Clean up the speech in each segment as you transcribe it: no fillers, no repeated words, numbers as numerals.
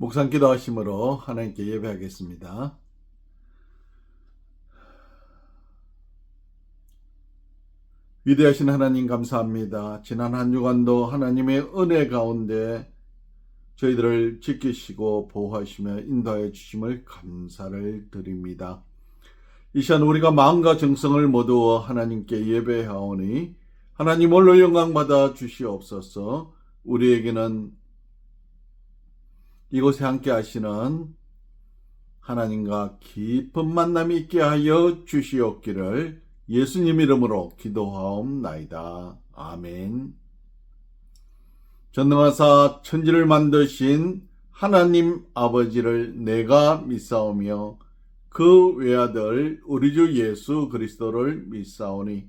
묵상 기도하심으로 하나님께 예배하겠습니다. 위대하신 하나님 감사합니다. 지난 한 주간도 하나님의 은혜 가운데 저희들을 지키시고 보호하시며 인도하여 주심을 감사를 드립니다. 이 시간 우리가 마음과 정성을 모두 하나님께 예배하오니 하나님 홀로 영광 받아 주시옵소서. 우리에게는 이곳에 함께 하시는 하나님과 깊은 만남이 있게 하여 주시옵기를 예수님 이름으로 기도하옵나이다. 아멘. 전능하사 천지를 만드신 하나님 아버지를 내가 믿사오며 그 외아들 우리 주 예수 그리스도를 믿사오니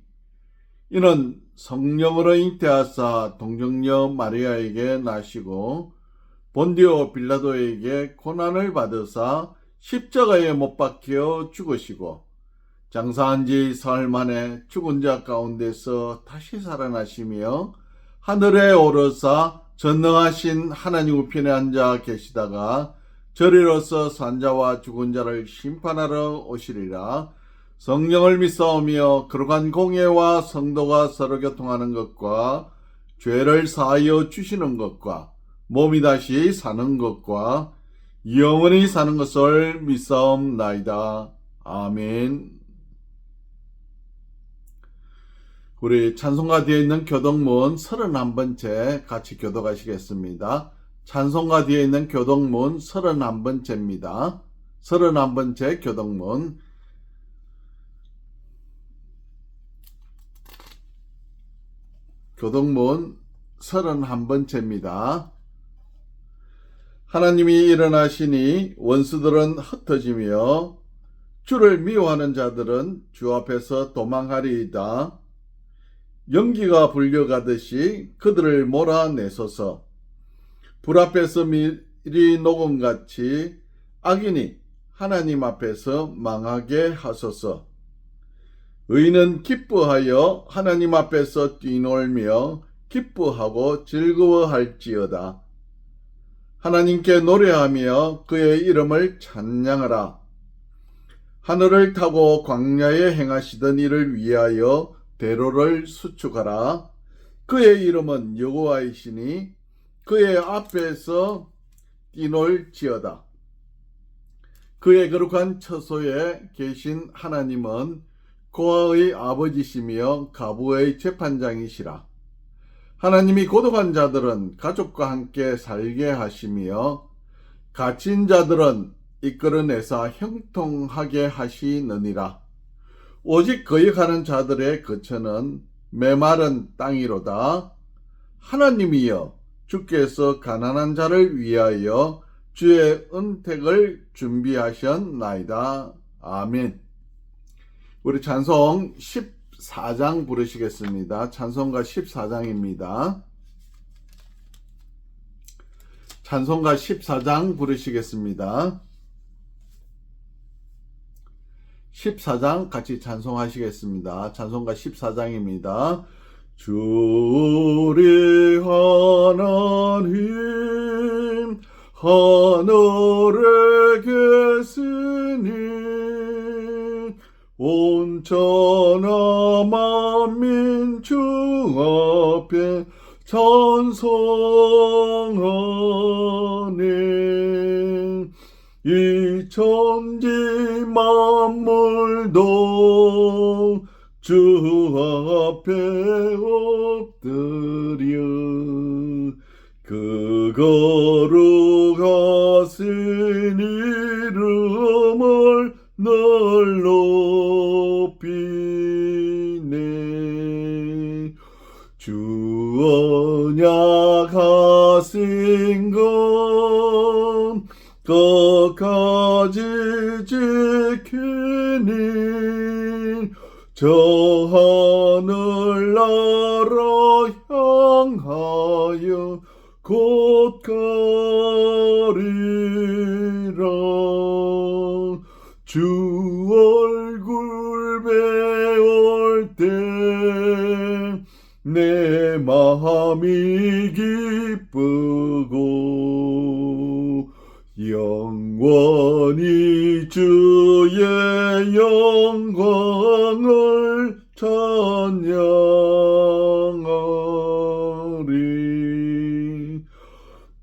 이는 성령으로 잉태하사 동정녀 마리아에게 나시고 본디오 빌라도에게 고난을 받으사 십자가에 못 박혀 죽으시고 장사한 지 사흘 만에 죽은 자 가운데서 다시 살아나시며 하늘에 오르사 전능하신 하나님 우편에 앉아 계시다가 저리로서 산자와 죽은 자를 심판하러 오시리라. 성령을 믿사오며 거룩한 공예와 성도가 서로 교통하는 것과 죄를 사하여 주시는 것과 몸이 다시 사는 것과 영원히 사는 것을 믿사옵나이다. 아멘. 우리 찬송가 뒤에 있는 교동문 31번째 같이 교독하시겠습니다. 찬송가 뒤에 있는 교동문 31번째입니다. 31번째 교동문. 교동문 31번째입니다. 하나님이 일어나시니 원수들은 흩어지며 주를 미워하는 자들은 주 앞에서 도망하리이다. 연기가 불려가듯이 그들을 몰아내소서. 불 앞에서 미리 녹음같이 악인이 하나님 앞에서 망하게 하소서. 의인은 기뻐하여 하나님 앞에서 뛰놀며 기뻐하고 즐거워할지어다. 하나님께 노래하며 그의 이름을 찬양하라. 하늘을 타고 광야에 행하시던 이를 위하여 대로를 수축하라. 그의 이름은 여호와이시니 그의 앞에서 뛰놀지어다. 그의 거룩한 처소에 계신 하나님은 고아의 아버지시며 가부의 재판장이시라. 하나님이 고독한 자들은 가족과 함께 살게 하시며 갇힌 자들은 이끌어내사 형통하게 하시느니라. 오직 거역하는 자들의 거처는 메마른 땅이로다. 하나님이여, 주께서 가난한 자를 위하여 주의 은택을 준비하셨나이다. 아멘. 우리 찬송 14장 부르시겠습니다. 찬송가 14장입니다. 찬송가 14장 부르시겠습니다. 14장 같이 찬송하시겠습니다. 찬송가 14장입니다. 주리 하나님 하늘에 계시니 온천하 만민 주 앞에 찬송하네. 이 천지 만물도 주 앞에 엎드려 그 거룩하신 이름을 늘 높이네. 주 언약하신 것 끝까지 지키니 저 하늘나라 향하여 곧 가리라. 주 얼굴 배울 때 내 마음이 기쁘고 영원히 주의 영광을 찬양하리.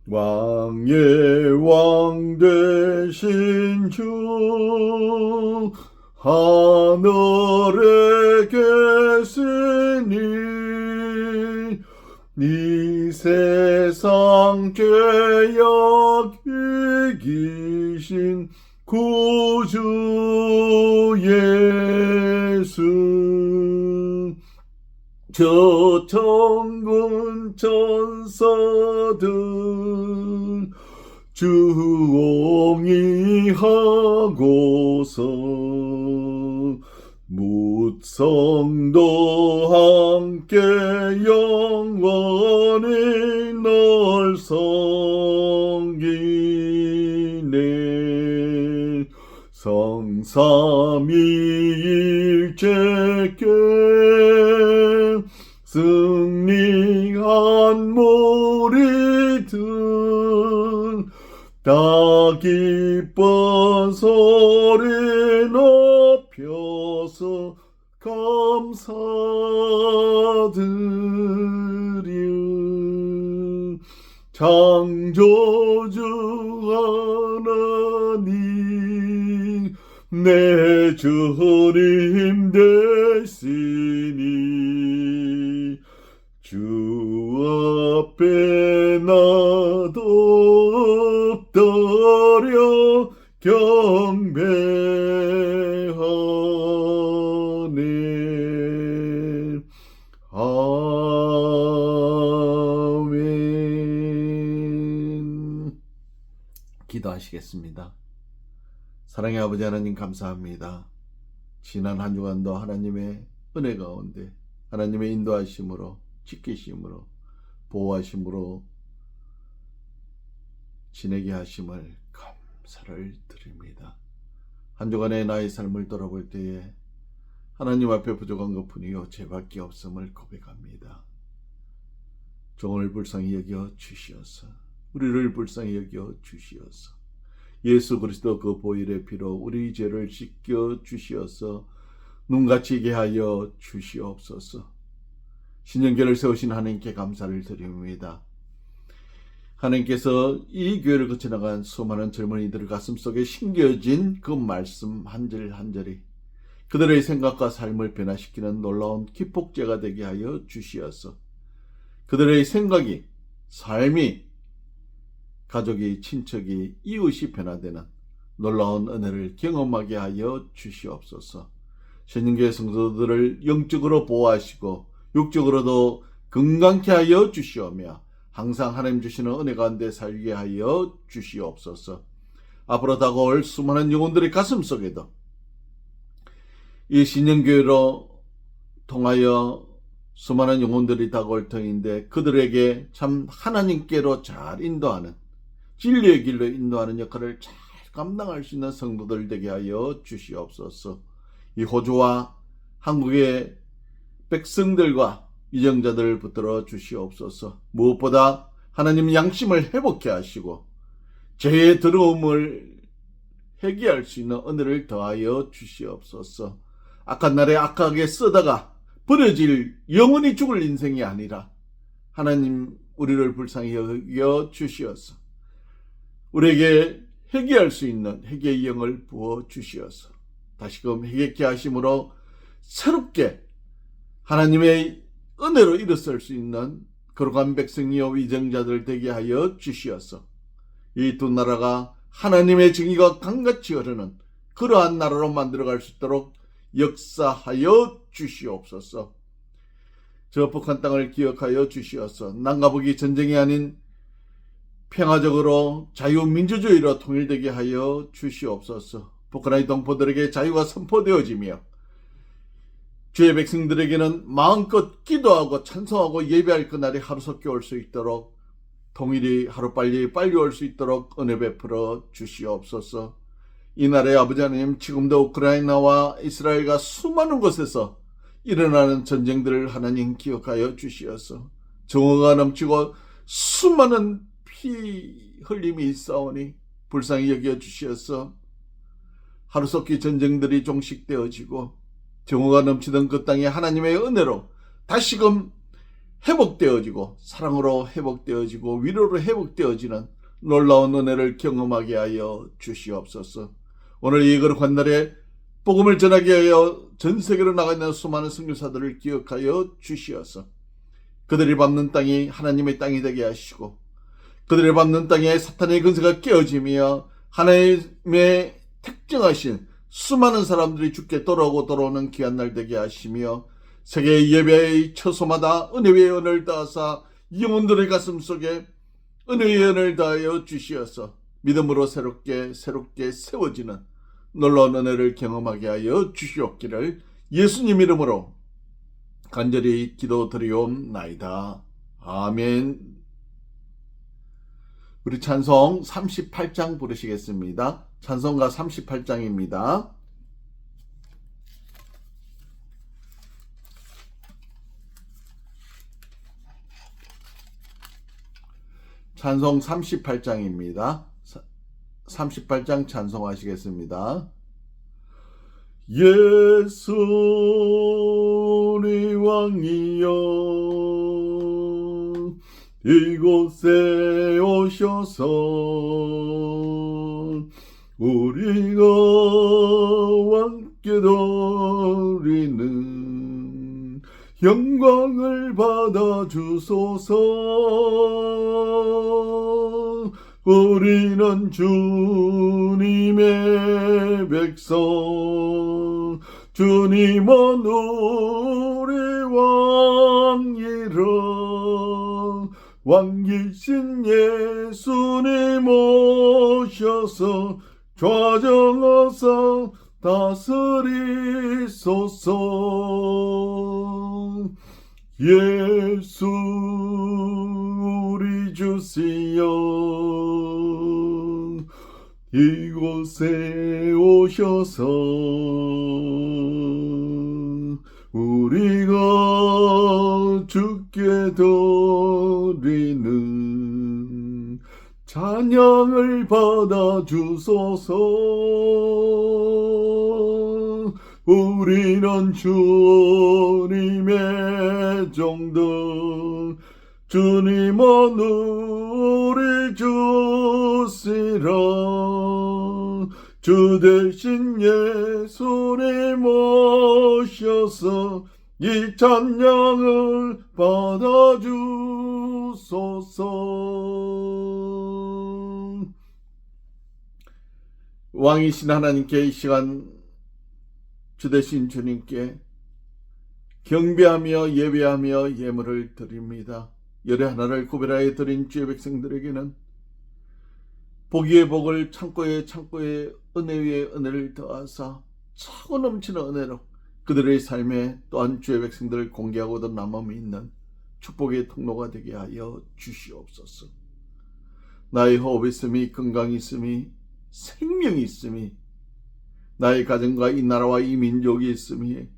왕의 왕 되신 주 하늘에 계시니 이 세상 죄악 이기신 구주 예수. 저 천군 천사들 주옹이하고서 묻성도 함께 영원히 널 섬기네. 성삼위일체께 승리한 무리들 다 기쁜 소리 높여서 감사드려. 창조주 하나님 내 주님 되시니 주 앞에 나도 엎드려 경배하네. 아멘. 기도하시겠습니다. 사랑의 아버지 하나님, 감사합니다. 지난 한 주간도 하나님의 은혜 가운데 하나님의 인도하심으로, 지키심으로, 보호하심으로 지내게 하심을 감사를 드립니다. 한 주간의 나의 삶을 돌아볼 때에 하나님 앞에 부족한 것뿐이요 죄밖에 없음을 고백합니다. 종을 불쌍히 여겨 주시어서, 우리를 불쌍히 여겨 주시어서, 예수 그리스도 그 보혈의 피로 우리 죄를 씻겨 주시어서 눈같이게 하여 주시옵소서. 신년교회를 세우신 하나님께 감사를 드립니다. 하나님께서 이 교회를 거쳐나간 수많은 젊은이들 가슴속에 심겨진 그 말씀 한 절 한 절이 그들의 생각과 삶을 변화시키는 놀라운 기폭제가 되게 하여 주시어서 그들의 생각이, 삶이, 가족이, 친척이, 이웃이 변화되는 놀라운 은혜를 경험하게 하여 주시옵소서. 신년교회 성도들을 영적으로 보호하시고 육적으로도 건강케 하여 주시오며 항상 하나님 주시는 은혜 가운데 살게 하여 주시옵소서. 앞으로 다가올 수많은 영혼들의 가슴 속에도 이 신년교회로 통하여 수많은 영혼들이 다가올 터인데 그들에게 참 하나님께로 잘 인도하는, 진리의 길로 인도하는 역할을 잘 감당할 수 있는 성도들 되게 하여 주시옵소서. 이 호주와 한국의 백성들과 이정자들을 붙들어 주시옵소서. 무엇보다 하나님 양심을 회복케 하시고 죄의 더러움을 회개할 수 있는 은혜를 더하여 주시옵소서. 악한 날에 악하게 쓰다가 버려질, 영원히 죽을 인생이 아니라 하나님 우리를 불쌍히 여겨 주시어서 우리에게 회개할 수 있는 회개의 영을 부어 주시어서 다시금 회개케 하심으로 새롭게 하나님의 은혜로 일어설 수 있는 거룩한 백성이요 위정자들 되게 하여 주시어서 이 두 나라가 하나님의 정의가 강같이 흐르는 그러한 나라로 만들어갈 수 있도록 역사하여 주시옵소서. 저 북한 땅을 기억하여 주시어서 남과 전쟁이 아닌 평화적으로 자유민주주의로 통일되게 하여 주시옵소서. 북한의 동포들에게 자유가 선포되어지며 주의 백성들에게는 마음껏 기도하고 찬송하고 예배할 그날이 하루속히 올 수 있도록, 통일이 하루빨리 올 수 있도록 은혜 베풀어 주시옵소서. 이 나라의 아버지 하나님, 지금도 우크라이나와 이스라엘과 수많은 곳에서 일어나는 전쟁들을 하나님 기억하여 주시어서 정오가 넘치고 수많은 피 흘림이 있사오니 불쌍히 여겨 주시어서 하루속히 전쟁들이 종식되어지고 정오가 넘치던 그 땅이 하나님의 은혜로 다시금 회복되어지고 사랑으로 회복되어지고 위로로 회복되어지는 놀라운 은혜를 경험하게 하여 주시옵소서. 오늘 이 거룩한 날에 복음을 전하게 하여 전 세계로 나가 있는 수많은 선교사들을 기억하여 주시어서 그들이 밟는 땅이 하나님의 땅이 되게 하시고 그들이 밟는 땅에 사탄의 근세가 깨어지며 하나님의 특정하신 수많은 사람들이 주께 돌아오는 귀한 날 되게 하시며 세계 예배의 처소마다 은혜 위에 은혜를 다하사 영혼들의 가슴 속에 은혜 위에 은혜를 다하여 주시어서 믿음으로 새롭게 세워지는 놀라운 은혜를 경험하게 하여 주시옵기를 예수님 이름으로 간절히 기도드리옵나이다. 아멘. 우리 찬송 38장 부르시겠습니다. 찬송가 38장입니다. 찬송 38장입니다. 38장 찬송하시겠습니다. 예수 우리 왕이여 이곳에 오셔서 우리가 왕께 드리는 영광을 받아 주소서. 우리는 주님의 백성 주님은 우리 왕이라 왕이신 예수님 오셔서 좌정하사 다스리소서. 예수 우리 주시여 이곳에 오셔서 우리가 주께 드리는 찬양을 받아 주소서. 우리는 주님의 종들 주님은 우리 주시라. 주 대신 예수님 오셔서 이 찬양을 받아주소서. 왕이신 하나님께 이 시간 주 대신 주님께 경배하며 예배하며 예물을 드립니다. 열의 하나를 구별하여 드린 주의 백성들에게는 복위의 복을 창고에 은혜 위에 은혜를 더하사 차고 넘치는 은혜로 그들의 삶에 또한 주의 백성들을 공개하고도 남음이 있는 축복의 통로가 되게 하여 주시옵소서. 나의 호흡이 있음이 건강이 있음이 생명이 있음이 나의 가정과 이 나라와 이 민족이 있음이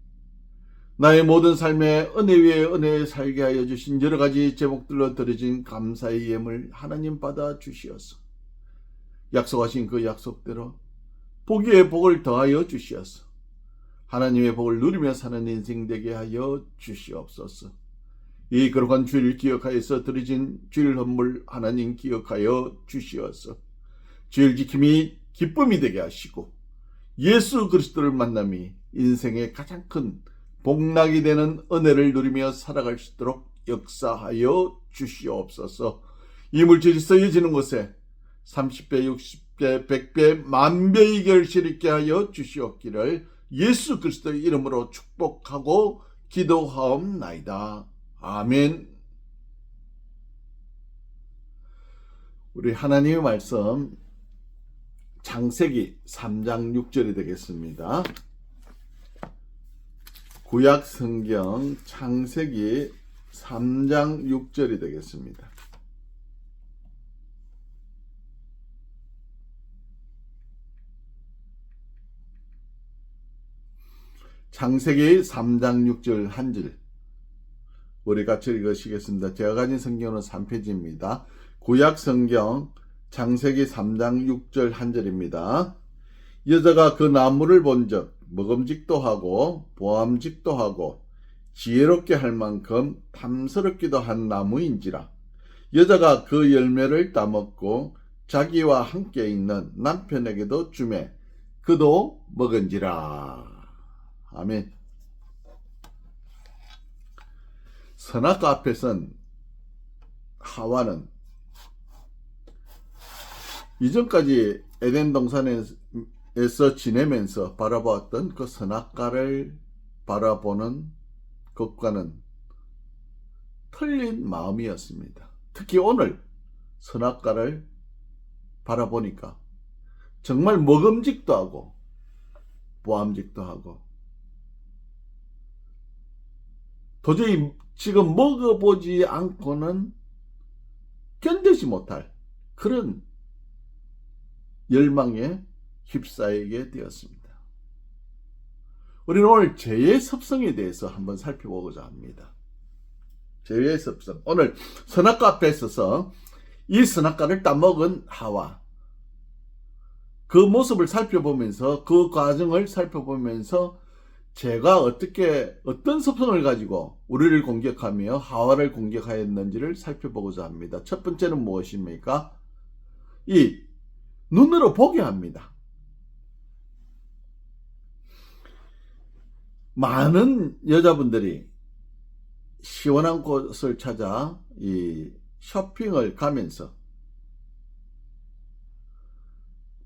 나의 모든 삶에 은혜 위에 은혜에 살게 하여 주신 여러 가지 제목들로 드려진 감사의 예물 하나님 받아 주시어서 약속하신 그 약속대로 복 위에 복을 더하여 주시어서 하나님의 복을 누리며 사는 인생 되게 하여 주시옵소서. 이 거룩한 주일 기억하여서 드려진 주일 헌물 하나님 기억하여 주시어서 주일 지킴이 기쁨이 되게 하시고 예수 그리스도를 만남이 인생의 가장 큰 복락이 되는 은혜를 누리며 살아갈 수 있도록 역사하여 주시옵소서. 이 물질이 쓰여지는 곳에 30배, 60배, 100배, 만배의 결실 있게 하여 주시옵기를 예수 그리스도의 이름으로 축복하고 기도하옵나이다. 아멘. 우리 하나님의 말씀 창세기 3장 6절이 되겠습니다. 구약 성경 창세기 3장 6절이 되겠습니다. 창세기 3장 6절 한 줄 우리 같이 읽으시겠습니다. 제가 가진 성경은 3페이지입니다. 구약 성경 창세기 3장 6절 한 절입니다. 여자가 그 나무를 본즉 먹음직도 하고 보암직도 하고 지혜롭게 할 만큼 탐스럽기도 한 나무인지라. 여자가 그 열매를 따먹고 자기와 함께 있는 남편에게도 주매 그도 먹은지라. 아멘. 선악과 앞에 선 하와는 이전까지 에덴 동산에서 지내면서 바라보았던 그 선악과를 바라보는 것과는 틀린 마음이었습니다. 특히 오늘 선악과를 바라보니까 정말 먹음직도 하고 보암직도 하고 도저히 지금 먹어보지 않고는 견디지 못할 그런 열망에 휩싸이게 되었습니다. 우리는 오늘 죄의 습성에 대해서 한번 살펴보고자 합니다. 죄의 습성. 오늘 선악과 앞에 있어서 이 선악과를 따먹은 하와, 그 모습을 살펴보면서 그 과정을 살펴보면서 죄가 어떤 습성을 가지고 우리를 공격하며 하와를 공격하였는지를 살펴보고자 합니다. 첫 번째는 무엇입니까? 이 눈으로 보게 합니다. 많은 여자분들이 시원한 곳을 찾아 이 쇼핑을 가면서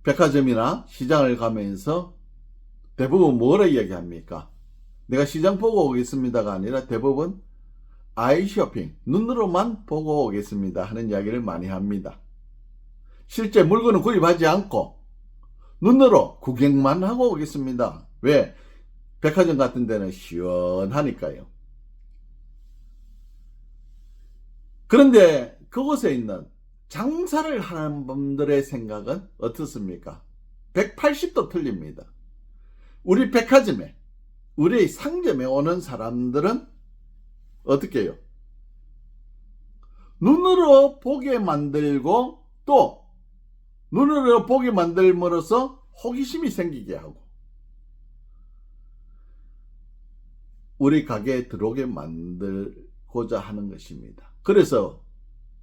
백화점이나 시장을 가면서 대부분 뭐라 이야기합니까? 내가 시장 보고 오겠습니다가 아니라 대부분 아이 쇼핑, 눈으로만 보고 오겠습니다 하는 이야기를 많이 합니다. 실제 물건은 구입하지 않고 눈으로 구경만 하고 오겠습니다. 왜? 백화점 같은 데는 시원하니까요. 그런데 그곳에 있는 장사를 하는 분들의 생각은 어떻습니까? 180도 틀립니다. 우리 백화점에, 우리 상점에 오는 사람들은 어떻게 해요? 눈으로 보게 만들고 또 눈으로 보게 만들므로써 호기심이 생기게 하고 우리 가게에 들어오게 만들고자 하는 것입니다. 그래서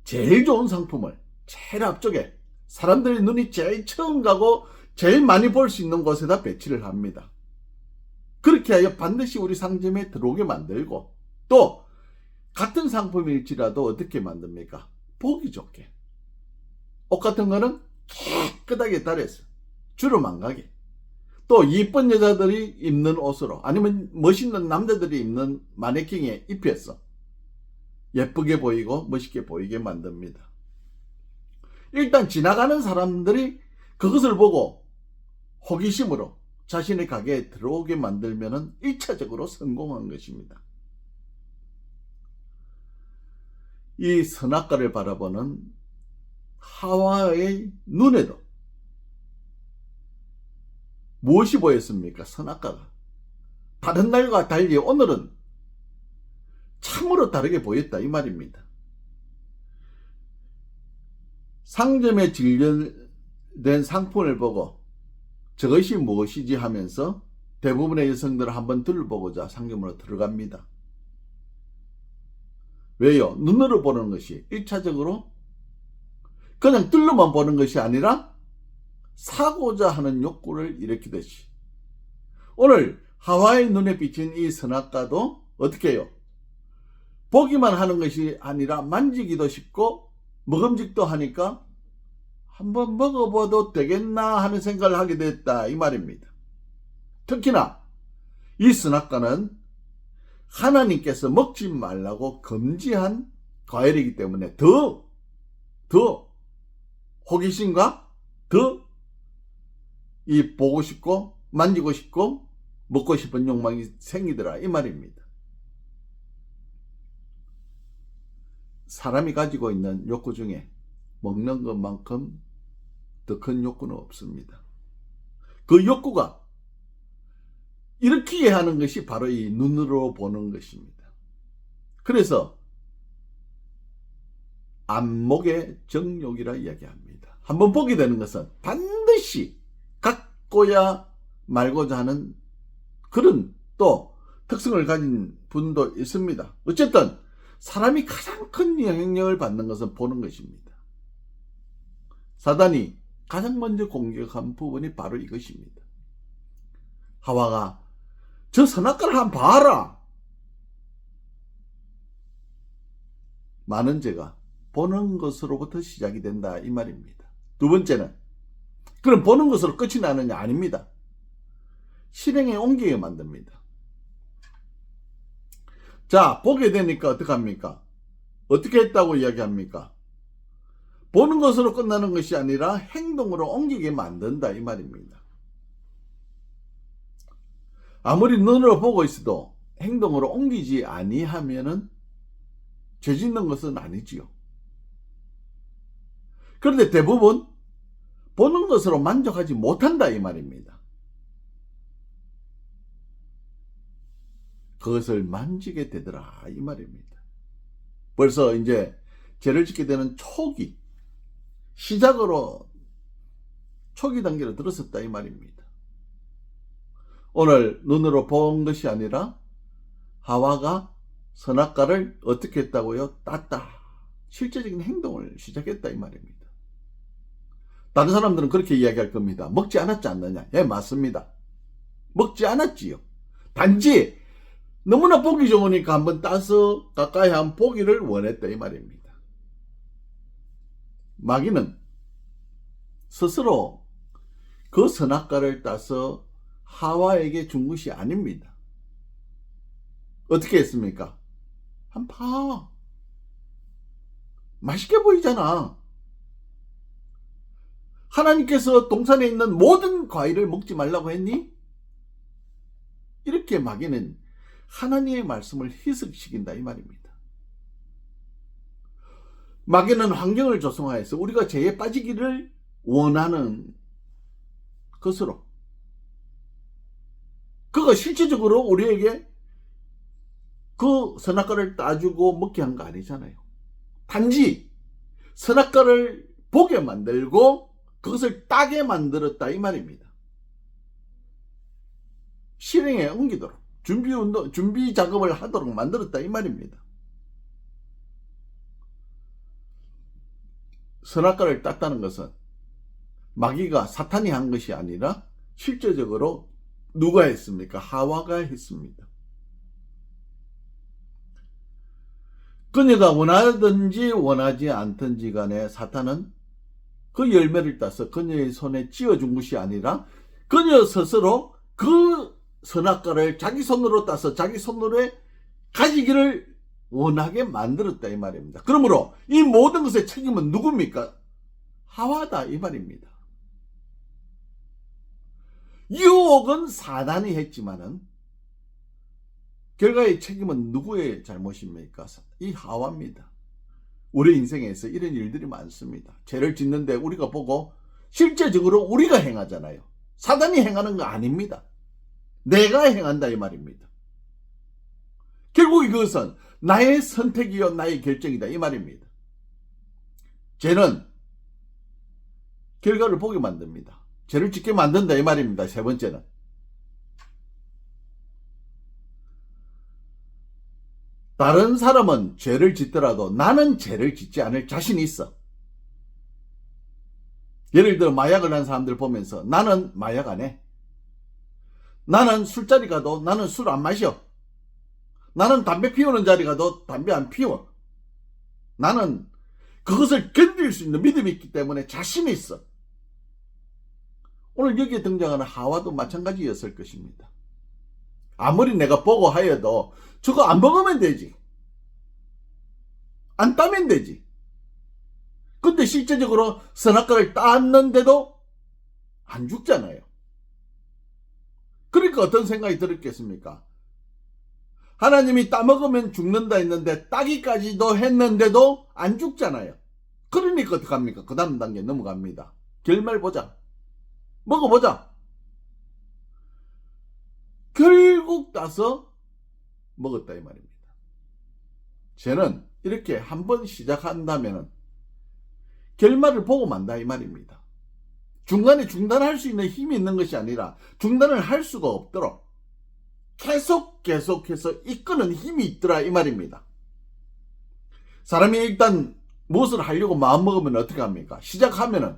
제일 좋은 상품을 제일 앞쪽에 사람들의 눈이 제일 처음 가고 제일 많이 볼 수 있는 곳에다 배치를 합니다. 그렇게 하여 반드시 우리 상점에 들어오게 만들고 또 같은 상품일지라도 어떻게 만듭니까? 보기 좋게. 옷 같은 거는 깨끗하게 달여서 주름 안 가게. 또 이쁜 여자들이 입는 옷으로 아니면 멋있는 남자들이 입는 마네킹에 입혀서 예쁘게 보이고 멋있게 보이게 만듭니다. 일단 지나가는 사람들이 그것을 보고 호기심으로 자신의 가게에 들어오게 만들면 1차적으로 성공한 것입니다. 이 선악과를 바라보는 하와의 눈에도 무엇이 보였습니까? 선악과가. 다른 날과 달리 오늘은 참으로 다르게 보였다 이 말입니다. 상점에 진열된 상품을 보고 저것이 무엇이지 하면서 대부분의 여성들은 한번 둘러보고자 상점으로 들어갑니다. 왜요? 눈으로 보는 것이 1차적으로 그냥 둘러만 보는 것이 아니라 사고자 하는 욕구를 일으키듯이 오늘 하와의 눈에 비친 이 선악과도 어떻게 해요? 보기만 하는 것이 아니라 만지기도 쉽고 먹음직도 하니까 한번 먹어봐도 되겠나 하는 생각을 하게 됐다 이 말입니다. 특히나 이 선악과는 하나님께서 먹지 말라고 금지한 과일이기 때문에 더 호기심과 더 이 보고 싶고 만지고 싶고 먹고 싶은 욕망이 생기더라 이 말입니다. 사람이 가지고 있는 욕구 중에 먹는 것만큼 더 큰 욕구는 없습니다. 그 욕구가 일으키게 하는 것이 바로 이 눈으로 보는 것입니다. 그래서 안목의 정욕이라 이야기합니다. 한번 보게 되는 것은 반드시 갖고야 말고자 하는 그런 또 특성을 가진 분도 있습니다. 어쨌든 사람이 가장 큰 영향력을 받는 것은 보는 것입니다. 사단이 가장 먼저 공격한 부분이 바로 이것입니다. 하와가 저 선악과를 한번 봐라. 많은 죄가 보는 것으로부터 시작이 된다 이 말입니다. 두 번째는 그럼 보는 것으로 끝이 나느냐? 아닙니다. 실행에 옮기게 만듭니다. 자, 보게 되니까 어떡합니까? 어떻게 했다고 이야기합니까? 보는 것으로 끝나는 것이 아니라 행동으로 옮기게 만든다 이 말입니다. 아무리 눈으로 보고 있어도 행동으로 옮기지 아니하면은 죄 짓는 것은 아니지요. 그런데 대부분 보는 것으로 만족하지 못한다 이 말입니다. 그것을 만지게 되더라 이 말입니다. 벌써 이제 죄를 짓게 되는 초기 시작으로 초기 단계로 들어섰다 이 말입니다. 오늘 눈으로 본 것이 아니라 하와가 선악과를 어떻게 했다고요? 땄다. 실제적인 행동을 시작했다 이 말입니다. 다른 사람들은 그렇게 이야기할 겁니다. 먹지 않았지 않느냐? 예, 맞습니다. 먹지 않았지요. 단지 너무나 보기 좋으니까 한번 따서 가까이 한 보기를 원했다 이 말입니다. 마귀는 스스로 그 선악과를 따서 하와에게 준 것이 아닙니다. 어떻게 했습니까? 한번 봐. 맛있게 보이잖아. 하나님께서 동산에 있는 모든 과일을 먹지 말라고 했니? 이렇게 마귀는 하나님의 말씀을 희석시킨다 이 말입니다. 마귀는 환경을 조성하여서 우리가 죄에 빠지기를 원하는 것으로 그가 실질적으로 우리에게 그 선악과를 따주고 먹게 한 거 아니잖아요. 단지 선악과를 보게 만들고 그것을 따게 만들었다 이 말입니다. 실행에 옮기도록 준비 작업을 하도록 만들었다 이 말입니다. 선악과를 땄다는 것은 마귀가 사탄이 한 것이 아니라 실제적으로 누가 했습니까? 하와가 했습니다. 그녀가 원하든지 원하지 않든지 간에 사탄은 그 열매를 따서 그녀의 손에 쥐어준 것이 아니라 그녀 스스로 그 선악과를 자기 손으로 따서 자기 손으로 가지기를 원하게 만들었다 이 말입니다. 그러므로 이 모든 것의 책임은 누굽니까? 하와다 이 말입니다. 유혹은 사단이 했지만은 결과의 책임은 누구의 잘못입니까? 이 하와입니다. 우리 인생에서 이런 일들이 많습니다. 죄를 짓는데 우리가 보고 실제적으로 우리가 행하잖아요. 사단이 행하는 거 아닙니다. 내가 행한다 이 말입니다. 결국 이것은 나의 선택이요 나의 결정이다 이 말입니다. 죄는 결과를 보게 만듭니다. 죄를 짓게 만든다 이 말입니다. 세 번째는 다른 사람은 죄를 짓더라도 나는 죄를 짓지 않을 자신이 있어. 예를 들어 마약을 하는 사람들 보면서 나는 마약 안 해. 나는 술자리 가도 나는 술 안 마셔. 나는 담배 피우는 자리 가도 담배 안 피워. 나는 그것을 견딜 수 있는 믿음이 있기 때문에 자신이 있어. 오늘 여기에 등장하는 하와도 마찬가지였을 것입니다. 아무리 내가 보고 하여도 저거 안 먹으면 되지. 안 따면 되지. 근데 실제적으로 선악과를 땄는데도 안 죽잖아요. 그러니까 어떤 생각이 들었겠습니까? 하나님이 따먹으면 죽는다 했는데 따기까지도 했는데도 안 죽잖아요. 그러니까 어떡합니까? 그 다음 단계 넘어갑니다. 결말 보자. 먹어보자. 결국 따서 먹었다 이 말입니다. 죄는 이렇게 한번 시작한다면 결말을 보고 만다 이 말입니다. 중간에 중단할 수 있는 힘이 있는 것이 아니라 중단을 할 수가 없도록 계속해서 이끄는 힘이 있더라 이 말입니다. 사람이 일단 무엇을 하려고 마음먹으면 어떻게 합니까? 시작하면은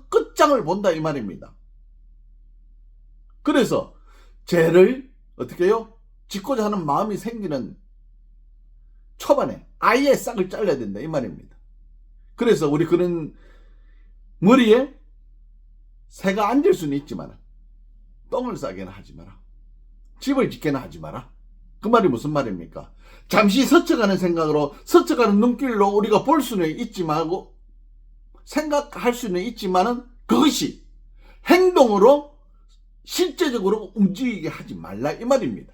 끝장을 본다 이 말입니다. 그래서 죄를 어떻게 해요? 짓고자 하는 마음이 생기는 초반에 아예 싹을 잘라야 된다 이 말입니다. 그래서 우리 그런 머리에 새가 앉을 수는 있지만 똥을 싸게는 하지 마라. 집을 짓게는 하지 마라. 그 말이 무슨 말입니까? 잠시 스쳐가는 생각으로 스쳐가는 눈길로 우리가 볼 수는 있지만 생각할 수는 있지만은 그것이 행동으로 실제적으로 움직이게 하지 말라 이 말입니다.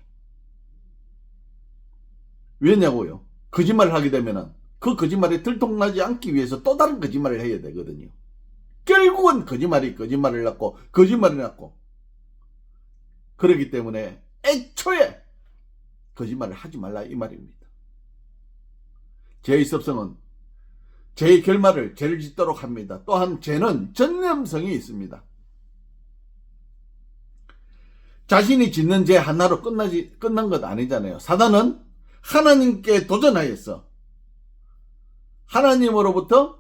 왜냐고요? 거짓말을 하게 되면은 그 거짓말에 들통나지 않기 위해서 또 다른 거짓말을 해야 되거든요. 결국은 거짓말을 낳고 거짓말이 낳고 그렇기 때문에 애초에 거짓말을 하지 말라 이 말입니다. 죄의 습성은 죄의 결말을 죄를 짓도록 합니다. 또한 죄는 전념성이 있습니다. 자신이 짓는 죄 하나로 끝난 것 아니잖아요. 사단은 하나님께 도전하였어. 하나님으로부터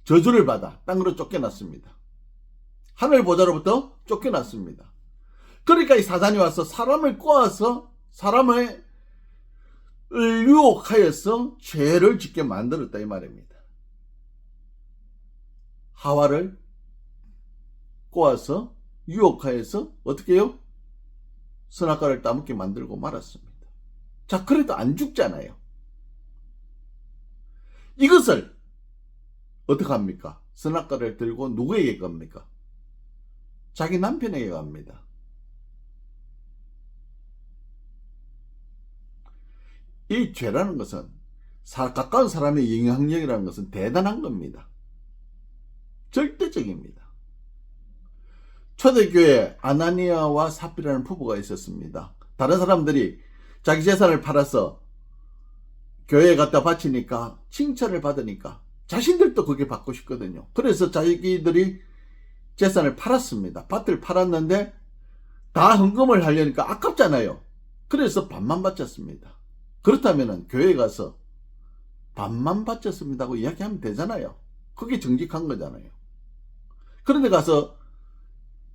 저주를 받아 땅으로 쫓겨났습니다. 하늘 보좌로부터 쫓겨났습니다. 그러니까 이 사단이 와서 사람을 꼬아서 사람을 유혹하여서 죄를 짓게 만들었다 이 말입니다. 하와를 꼬아서 유혹하여서 어떻게 해요? 선악과를 따먹게 만들고 말았습니다. 자, 그래도 안 죽잖아요. 이것을 어떻게 합니까? 선악과를 들고 누구에게 갑니까? 자기 남편에게 갑니다. 이 죄라는 것은 가까운 사람의 영향력이라는 것은 대단한 겁니다. 절대적입니다. 초대교회에 아나니아와 삽비라는 부부가 있었습니다. 다른 사람들이 자기 재산을 팔아서 교회에 갖다 바치니까 칭찬을 받으니까 자신들도 그게 받고 싶거든요. 그래서 자기들이 재산을 팔았습니다. 밭을 팔았는데 다 헌금을 하려니까 아깝잖아요. 그래서 반만 바쳤습니다. 그렇다면 교회에 가서 반만 바쳤습니다고 이야기하면 되잖아요. 그게 정직한 거잖아요. 그런데 가서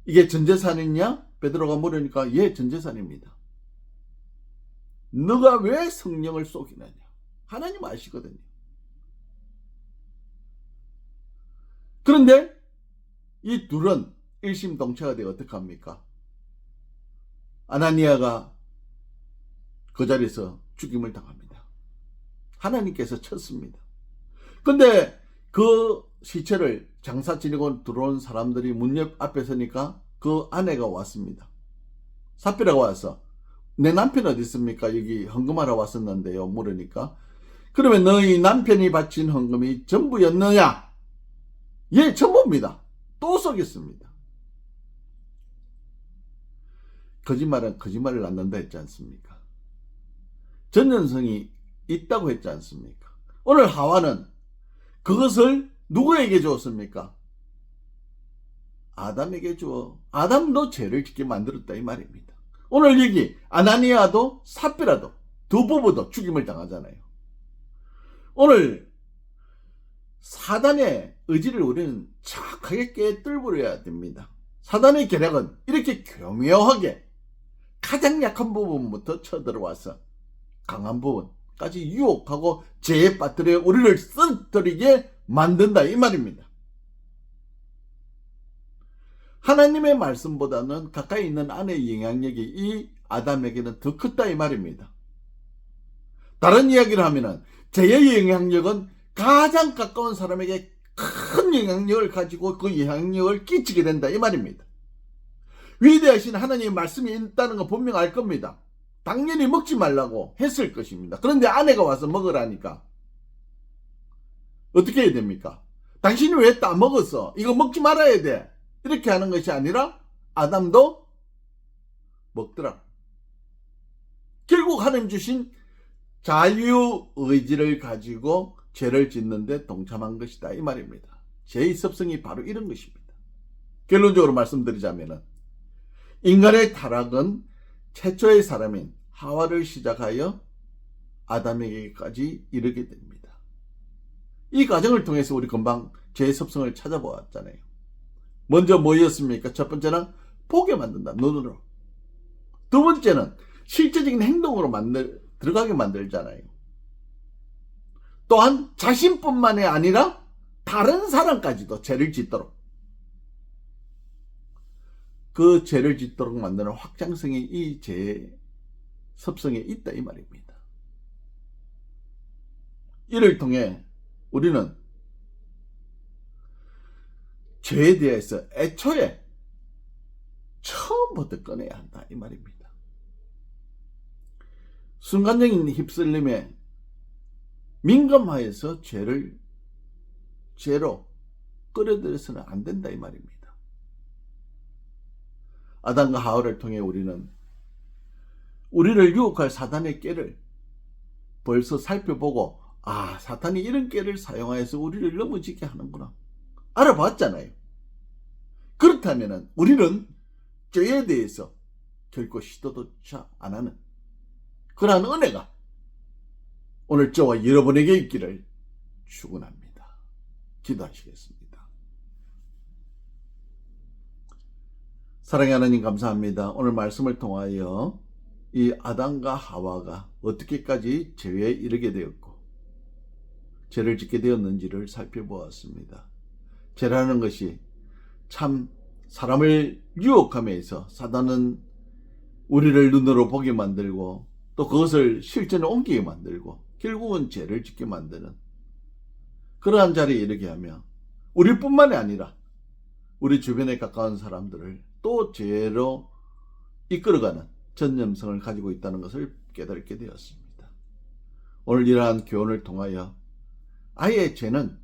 이게 전재산이냐? 베드로가 물으니까 예, 전재산입니다. 너가 왜 성령을 속이느냐? 하나님 아시거든요. 그런데 이 둘은 일심동체가 되어 어떻게 합니까? 아나니아가 그 자리에서 죽임을 당합니다. 하나님께서 쳤습니다. 근데 그 시체를 장사 지내고 들어온 사람들이 문 옆 앞에 서니까 그 아내가 왔습니다. 삽비라가 와서 내 남편 어디 있습니까? 여기 헌금하러 왔었는데요. 물으니까 그러면 너희 남편이 바친 헌금이 전부였느냐? 예, 전부입니다. 또 속였습니다. 거짓말은 거짓말을 낳는다 했지 않습니까? 전연성이 있다고 했지 않습니까? 오늘 하와는 그것을 누구에게 주었습니까? 아담에게 주어 아담도 죄를 짓게 만들었다 이 말입니다. 오늘 여기 아나니아도 삽비라도 두 부부도 죽임을 당하잖아요. 오늘 사단의 의지를 우리는 정확하게 깨뚫어야 됩니다. 사단의 계략은 이렇게 교묘하게 가장 약한 부분부터 쳐들어와서 강한 부분까지 유혹하고 죄에 빠뜨려 우리를 쓰러뜨리게 만든다 이 말입니다. 하나님의 말씀보다는 가까이 있는 아내의 영향력이 이 아담에게는 더 컸다 이 말입니다. 다른 이야기를 하면은 죄의 영향력은 가장 가까운 사람에게 큰 영향력을 가지고 그 영향력을 끼치게 된다 이 말입니다. 위대하신 하나님의 말씀이 있다는 거 분명 알 겁니다. 당연히 먹지 말라고 했을 것입니다. 그런데 아내가 와서 먹으라니까 어떻게 해야 됩니까? 당신이 왜 따먹었어? 이거 먹지 말아야 돼. 이렇게 하는 것이 아니라 아담도 먹더라. 결국 하나님 주신 자유의지를 가지고 죄를 짓는데 동참한 것이다 이 말입니다. 죄의 습성이 바로 이런 것입니다. 결론적으로 말씀드리자면 인간의 타락은 최초의 사람인 하와를 시작하여 아담에게까지 이르게 됩니다. 이 과정을 통해서 우리 금방 죄의 습성을 찾아보았잖아요. 먼저 뭐였습니까? 첫 번째는 보게 만든다, 눈으로. 두 번째는 실제적인 행동으로 들어가게 만들잖아요. 또한 자신뿐만이 아니라 다른 사람까지도 죄를 짓도록, 그 죄를 짓도록 만드는 확장성이 이 죄의 습성에 있다 이 말입니다. 이를 통해 우리는 죄에 대해서 애초에 처음부터 꺼내야 한다 이 말입니다. 순간적인 휩쓸림에 민감하여서 죄로 끌어들여서는 안 된다 이 말입니다. 아담과 하와를 통해 우리는 우리를 유혹할 사단의 깨를 벌써 살펴보고, 사탄이 이런 깨를 사용하여서 우리를 넘어지게 하는구나 알아봤잖아요. 그렇다면 우리는 죄에 대해서 결코 시도조차 안 하는 그러한 은혜가 오늘 저와 여러분에게 있기를 축원합니다. 기도하시겠습니다. 사랑의 하나님 감사합니다. 오늘 말씀을 통하여 이 아담과 하와가 어떻게까지 죄에 이르게 되었고 죄를 짓게 되었는지를 살펴보았습니다. 죄라는 것이 참 사람을 유혹하면서 사단은 우리를 눈으로 보게 만들고 또 그것을 실전에 옮기게 만들고 결국은 죄를 짓게 만드는 그러한 자리에 이르게 하며 우리뿐만이 아니라 우리 주변에 가까운 사람들을 또 죄로 이끌어가는 전념성을 가지고 있다는 것을 깨닫게 되었습니다. 오늘 이러한 교훈을 통하여 아예 죄는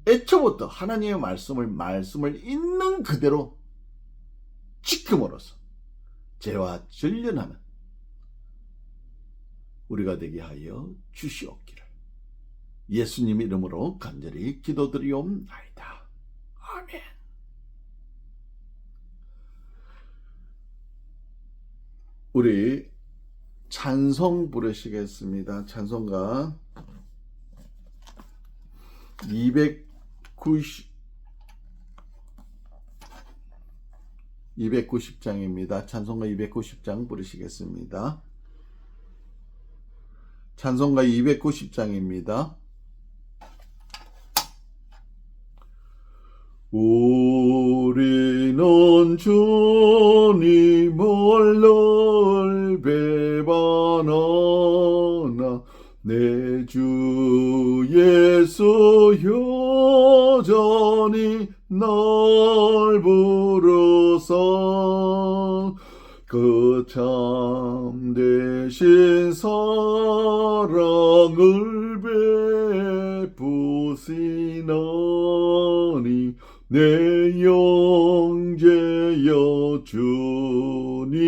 애초부터 하나님의 말씀을 있는 그대로 지킴으로써 죄와 전련하는 우리가 되게 하여 주시옵기를 예수님 이름으로 간절히 기도드리옵나이다. 아멘. 우리 찬송 부르시겠습니다. 찬송가 290장입니다. 찬송가 290장 부르시겠습니다. 찬송가 290장입니다. 우리는 주님을 늘 배반하나 내 주 예수 여전히 날 부르사 그 참되신 사랑을 베푸시나니 내 영제여 주님을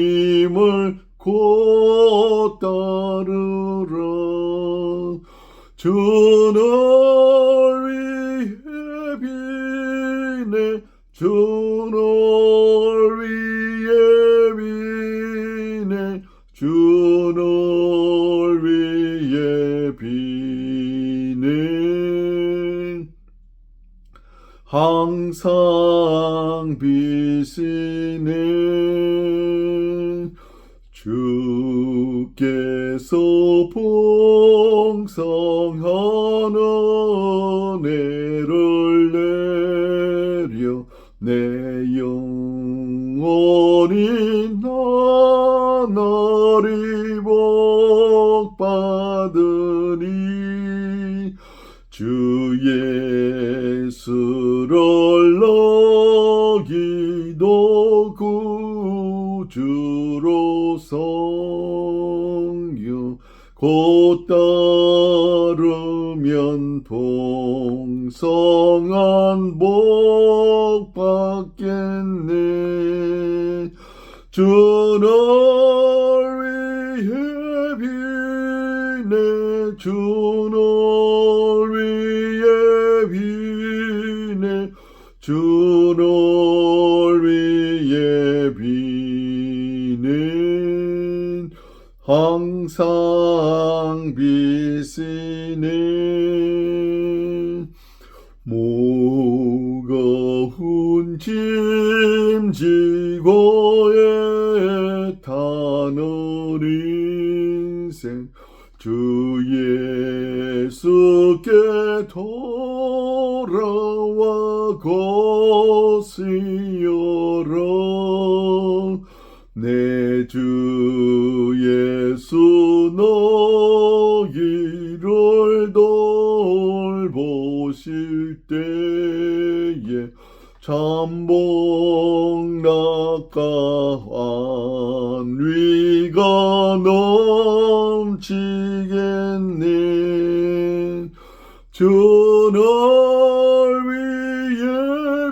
곧 따르라. 주를 위해 비네 주를 위해 비네 주를 위해 비네 항상 비시네 주께서 풍성한 은혜를 내려 내 영혼이 나날이 복받으니 주 예수를 너기도 구주로 섬겨 곧 따르면 풍성한 복 받겠네. 주를 위해 비네 주를 주를 위해 비는 항상 비시네. 무거운 짐 지고 애타는 인생 주 예수께 돌아와 곳을 열어. 내 주 예수 너희를 돌보실 때에 잠복 낙가한 위가 넘치겠네. 주를 위해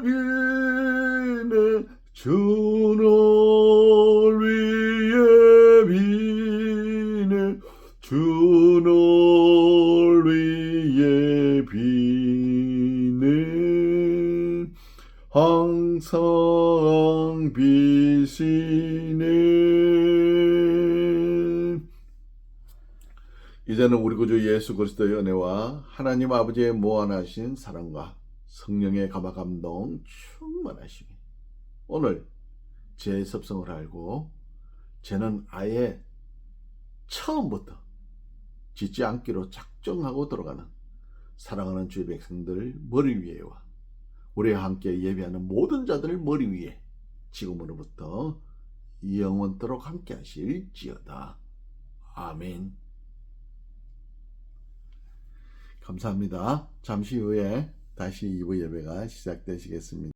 비네. 주를 위해 비네. 주를 위해 비네. 항상 비시네. 이제는 우리 구주 예수 그리스도의 은혜와 하나님 아버지의 무한하신 사랑과 성령의 감화 감동 충만하시기 오늘 제 습성을 알고 저는 아예 처음부터 짓지 않기로 작정하고 들어가는 사랑하는 주의 백성들 머리 위에와 우리와 함께 예배하는 모든 자들 머리 위에 지금으로부터 영원토록 함께 하실지어다. 아멘. 감사합니다. 잠시 후에 다시 2부 예배가 시작되시겠습니다.